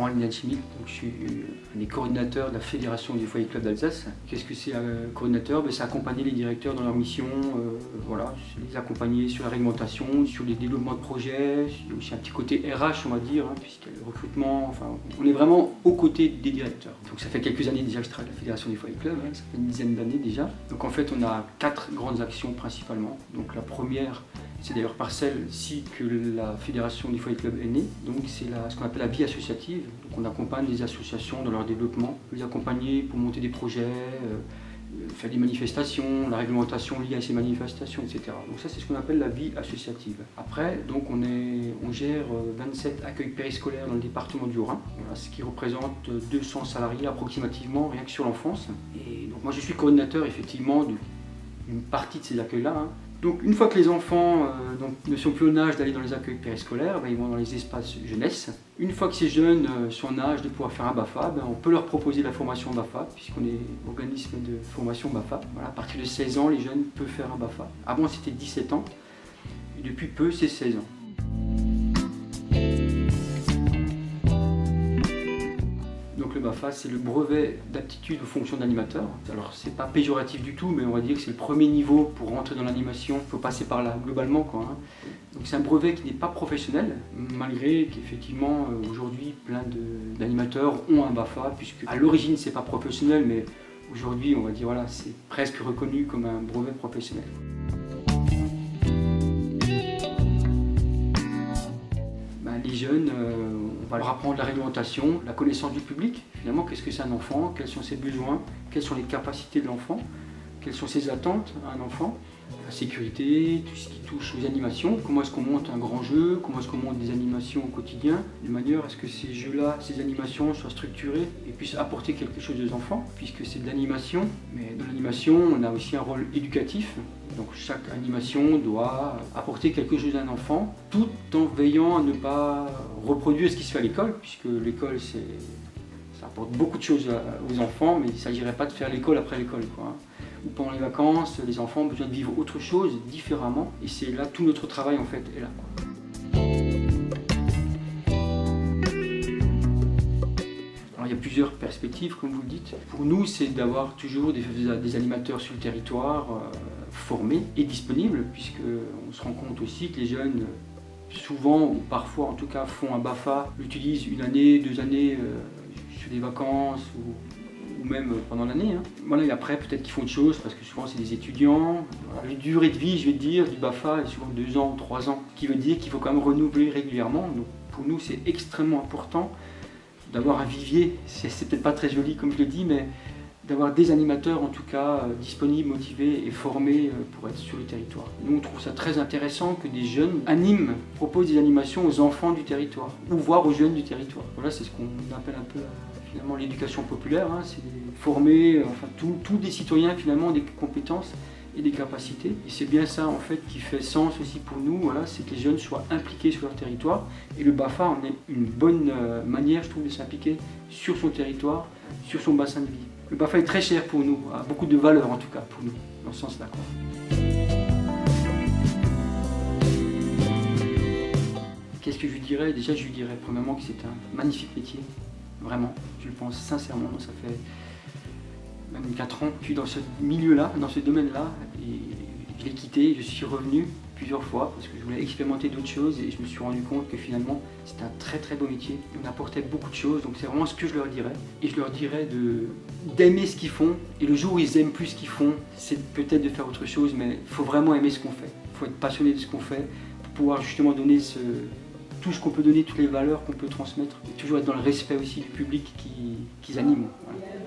Laurent Lignat-Chimique, je suis un des coordinateurs de la Fédération des foyers clubs d'Alsace. Qu'est-ce que c'est un coordinateur? C'est accompagner les directeurs dans leur mission, voilà, les accompagner sur la réglementation, sur les développements de projets. Il y a aussi un petit côté RH, on va dire, puisqu'il y a le recrutement. Enfin, on est vraiment aux côtés des directeurs. Donc ça fait quelques années déjà que je travaille à la Fédération des foyers clubs, ça fait une dizaine d'années déjà. Donc en fait, on a 4 grandes actions principalement. Donc la première, c'est d'ailleurs par celle-ci que la Fédération des foyers clubs est née. Donc c'est ce qu'on appelle la vie associative. Donc on accompagne les associations dans leur développement, les accompagner pour monter des projets, faire des manifestations, la réglementation liée à ces manifestations, etc. Donc ça c'est ce qu'on appelle la vie associative. Après, donc on gère 27 accueils périscolaires dans le département du Haut-Rhin, voilà, ce qui représente 200 salariés approximativement, rien que sur l'enfance. Et donc moi je suis coordinateur effectivement d'une partie de ces accueils-là. Donc une fois que les enfants ne sont plus en âge d'aller dans les accueils périscolaires, ils vont dans les espaces jeunesse. Une fois que ces jeunes sont en âge de pouvoir faire un BAFA, on peut leur proposer la formation BAFA, puisqu'on est organisme de formation BAFA. Voilà, à partir de 16 ans, les jeunes peuvent faire un BAFA. Avant c'était 17 ans, et depuis peu c'est 16 ans. Donc le BAFA, c'est le brevet d'aptitude aux fonctions d'animateur. Alors c'est pas péjoratif du tout, mais on va dire que c'est le premier niveau pour rentrer dans l'animation. Il faut passer par là globalement, quoi. Donc c'est un brevet qui n'est pas professionnel, malgré qu'effectivement aujourd'hui plein d'animateurs ont un BAFA, puisque à l'origine c'est pas professionnel, mais aujourd'hui on va dire voilà, c'est presque reconnu comme un brevet professionnel. Les jeunes, on va leur apprendre la réglementation, la connaissance du public, finalement, qu'est-ce que c'est un enfant, quels sont ses besoins, quelles sont les capacités de l'enfant, quelles sont ses attentes à un enfant, la sécurité, tout ce qui touche aux animations, comment est-ce qu'on monte un grand jeu, comment est-ce qu'on monte des animations au quotidien, de manière à ce que ces jeux-là, ces animations soient structurées et puissent apporter quelque chose aux enfants, puisque c'est de l'animation, mais dans l'animation, on a aussi un rôle éducatif. Donc chaque animation doit apporter quelque chose à un enfant, tout en veillant à ne pas reproduire ce qui se fait à l'école, puisque l'école ça apporte beaucoup de choses aux enfants, mais il ne s'agirait pas de faire l'école après l'école, Ou pendant les vacances, les enfants ont besoin de vivre autre chose, différemment, et c'est là tout notre travail en fait est là. Il y a plusieurs perspectives, comme vous le dites. Pour nous, c'est d'avoir toujours des animateurs sur le territoire formés et disponibles, puisqu'on se rend compte aussi que les jeunes, souvent, ou parfois en tout cas, font un BAFA, l'utilisent 1 année, 2 années sur des vacances ou même pendant l'année. Voilà, et après, peut-être qu'ils font autre chose, parce que souvent, c'est des étudiants. Voilà. La durée de vie, je vais dire, du BAFA est souvent 2 ans ou 3 ans, ce qui veut dire qu'il faut quand même renouveler régulièrement. Donc, pour nous, c'est extrêmement important d'avoir un vivier, c'est peut-être pas très joli comme je le dis, mais d'avoir des animateurs en tout cas disponibles, motivés et formés pour être sur le territoire. Nous on trouve ça très intéressant que des jeunes animent, proposent des animations aux enfants du territoire, ou voire aux jeunes du territoire. Voilà, c'est ce qu'on appelle un peu finalement l'éducation populaire, c'est former enfin, tous des citoyens finalement des compétences et des capacités. Et c'est bien ça en fait qui fait sens aussi pour nous, voilà, c'est que les jeunes soient impliqués sur leur territoire. Et le BAFA en est une bonne manière, je trouve, de s'impliquer sur son territoire, sur son bassin de vie. Le BAFA est très cher pour nous, a beaucoup de valeur en tout cas pour nous, dans ce sens-là. Qu'est-ce que je lui dirais? Déjà, je lui dirais premièrement que c'est un magnifique métier, vraiment, je le pense sincèrement, ça fait même 4 ans que je suis dans ce milieu-là, dans ce domaine-là, et je l'ai quitté, je suis revenu plusieurs fois parce que je voulais expérimenter d'autres choses et je me suis rendu compte que finalement c'était un très très beau métier, on apportait beaucoup de choses, donc c'est vraiment ce que je leur dirais. Et je leur dirais d'aimer ce qu'ils font, et le jour où ils aiment plus ce qu'ils font, c'est peut-être de faire autre chose, mais il faut vraiment aimer ce qu'on fait, il faut être passionné de ce qu'on fait pour pouvoir justement donner tout ce qu'on peut donner, toutes les valeurs qu'on peut transmettre, et toujours être dans le respect aussi du public qu'ils animent.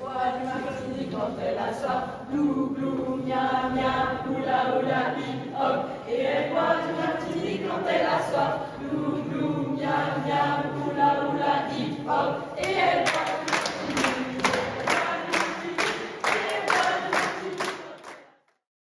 Voilà. Quand elle a soif, glou glou, miam miam, oula oula, hip hop. Et elle boit du martini quand elle a soif, glou glou, miam miam, oula oula, hip hop.